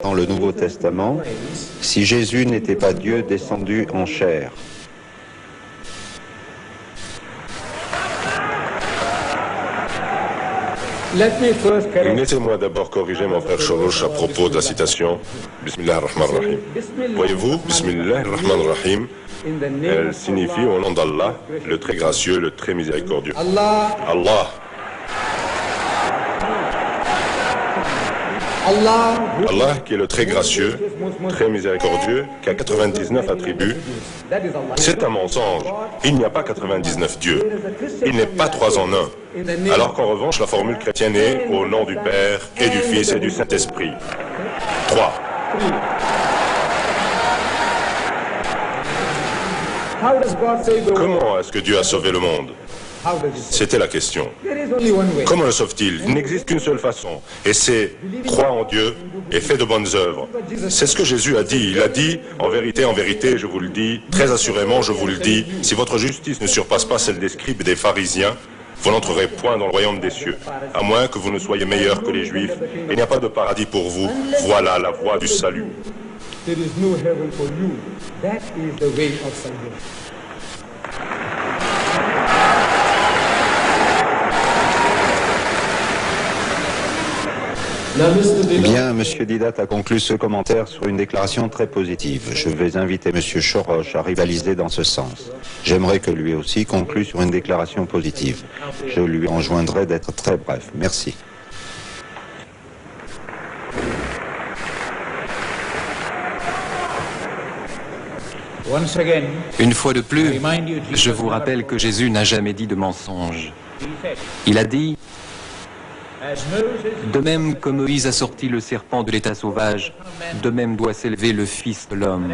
dans le Nouveau Testament si Jésus n'était pas Dieu descendu en chair. Laissez-moi d'abord corriger mon frère Chorosh à propos de la citation Bismillah ar-Rahman ar-Rahim. Voyez-vous, Bismillah ar-Rahman ar-Rahim, elle signifie au nom d'Allah, le très gracieux, le très miséricordieux. Allah. Allah qui est le très gracieux, très miséricordieux, qui a 99 attributs, c'est un mensonge. Il n'y a pas 99 dieux. Il n'est pas 3 en 1. Alors qu'en revanche, la formule chrétienne est au nom du Père et du Fils et du Saint-Esprit. 3. Comment est-ce que Dieu a sauvé le monde? C'était la question. Comment le sauve-t-il? Il n'existe qu'une seule façon, et c'est croire en Dieu et fais de bonnes œuvres. C'est ce que Jésus a dit. Il a dit, en vérité, je vous le dis, très assurément, je vous le dis, si votre justice ne surpasse pas celle des scribes et des pharisiens, vous n'entrerez point dans le royaume des cieux, à moins que vous ne soyez meilleurs que les Juifs. Il n'y a pas de paradis pour vous. Voilà la voie du salut. Bien, M. Didat a conclu ce commentaire sur une déclaration très positive. Je vais inviter M. Chorosh à rivaliser dans ce sens. J'aimerais que lui aussi conclue sur une déclaration positive. Je lui enjoindrai d'être très bref. Merci. Une fois de plus, je vous rappelle que Jésus n'a jamais dit de mensonge. Il a dit: de même que Moïse a sorti le serpent de l'état sauvage, de même doit s'élever le Fils de l'homme.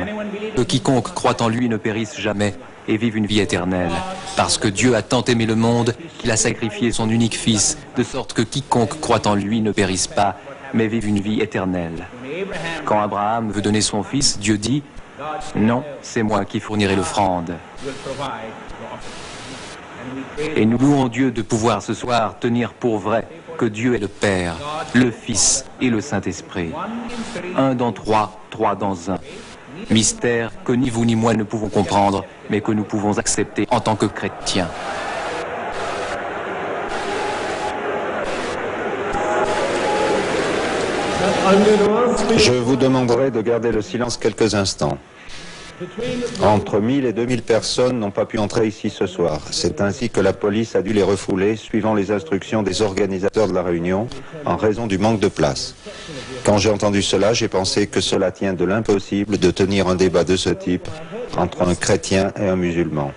Que quiconque croit en lui ne périsse jamais et vive une vie éternelle. Parce que Dieu a tant aimé le monde qu'il a sacrifié son unique Fils, de sorte que quiconque croit en lui ne périsse pas, mais vive une vie éternelle. Quand Abraham veut donner son fils, Dieu dit: non, c'est moi qui fournirai l'offrande. Et nous louons Dieu de pouvoir ce soir tenir pour vrai que Dieu est le Père, le Fils et le Saint-Esprit. Un dans trois, trois dans un. Mystère que ni vous ni moi ne pouvons comprendre, mais que nous pouvons accepter en tant que chrétiens. Je vous demanderai de garder le silence quelques instants. Entre 1000 et 2000 personnes n'ont pas pu entrer ici ce soir. C'est ainsi que la police a dû les refouler, suivant les instructions des organisateurs de la réunion, en raison du manque de place. Quand j'ai entendu cela, j'ai pensé que cela tient de l'impossible de tenir un débat de ce type entre un chrétien et un musulman.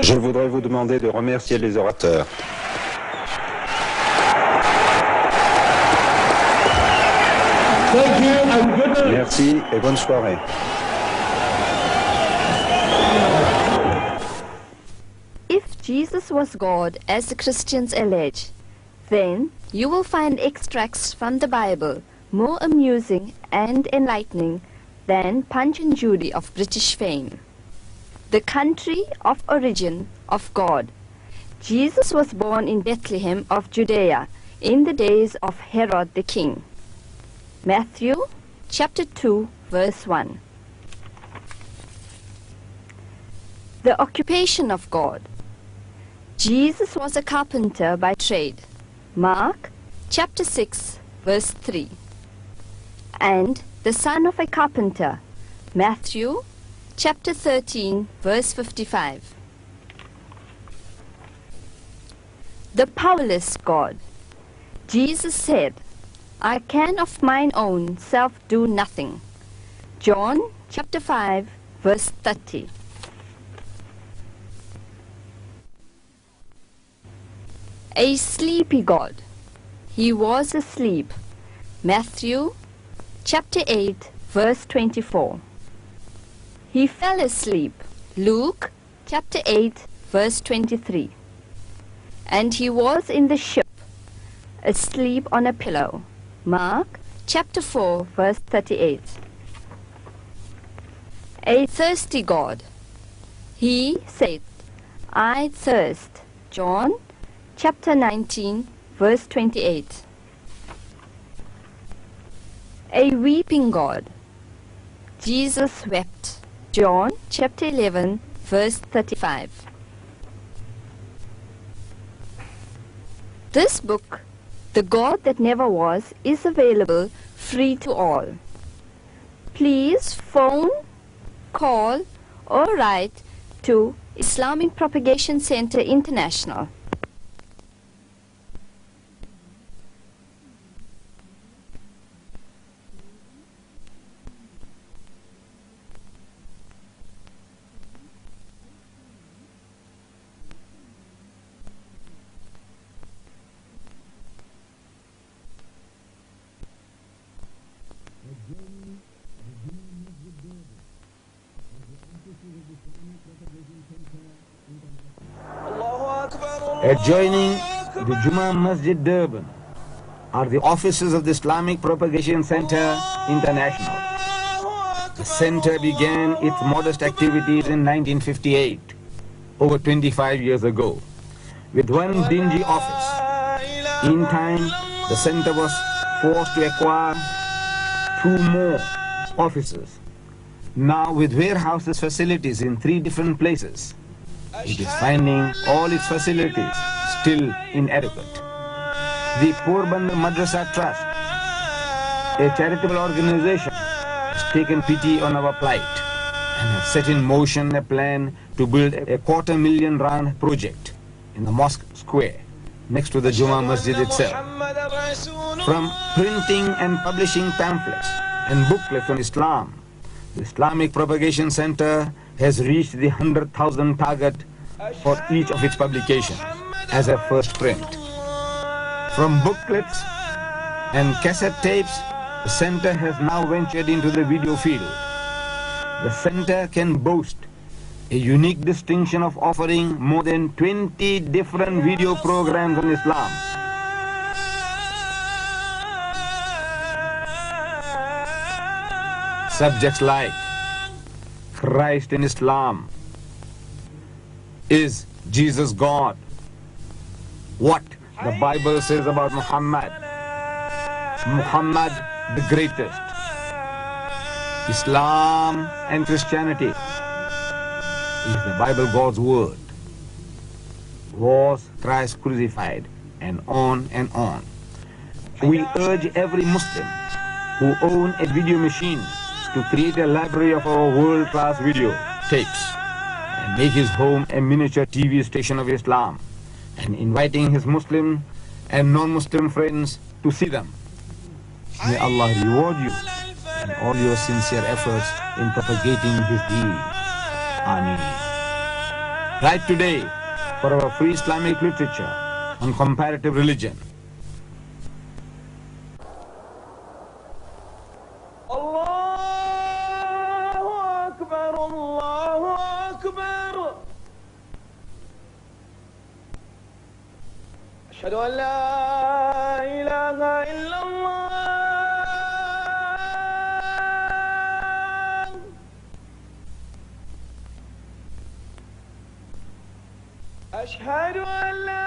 Je voudrais vous demander de remercier les orateurs. Merci et bonne soirée. If Jesus was God, as the Christians allege, then you will find extracts from the Bible more amusing and enlightening than Punch and Judy of British fame. The country of origin of God. Jesus was born in Bethlehem of Judea in the days of Herod the king. Matthew chapter 2 verse 1. The occupation of God. Jesus was a carpenter by trade. Mark chapter 6 verse 3. And the son of a carpenter. Matthew chapter 13 verse 55. The powerless God. Jesus said, I can of mine own self do nothing. John chapter 5 verse 30. A sleepy God. He was asleep. Matthew chapter 8 verse 24. He fell asleep. Luke chapter 8 verse 23. And he was in the ship, asleep on a pillow. Mark chapter 4 verse 38. A thirsty God. He said, I thirst. John chapter 19 verse 28. A weeping God. Jesus wept. John chapter 11, verse 35. This book, The God That Never Was, is available free to all. Please phone, call, or write to Islamic Propagation Center International. Adjoining the Juma Masjid Durban are the offices of the Islamic Propagation Center International. The center began its modest activities in 1958, over 25 years ago, with one dingy office. In time, the center was forced to acquire 2 more offices. Now, with warehouses facilities in 3 different places, it is finding all its facilities still inadequate. The Porbandar Madrasa Trust, a charitable organization, has taken pity on our plight and has set in motion a plan to build a R250,000 project in the mosque square next to the Juma Masjid itself. From printing and publishing pamphlets and booklets on Islam, the Islamic Propagation Center has reached the 100,000 target for each of its publications as a first print. From booklets and cassette tapes, the center has now ventured into the video field. The center can boast a unique distinction of offering more than 20 different video programs on Islam. Subjects like Christ in Islam, is Jesus God, what the Bible says about Muhammad, Muhammad the greatest, Islam and Christianity, is the Bible God's word, was Christ crucified, and on and on. We urge every Muslim who own a video machine to create a library of our world-class video tapes and make his home a miniature TV station of Islam, and inviting his Muslim and non-Muslim friends to see them. May Allah reward you and all your sincere efforts in propagating His deen. Ameen. Write today for our free Islamic literature on comparative religion. أشهد أن لا إله إلا الله أشهد أن لا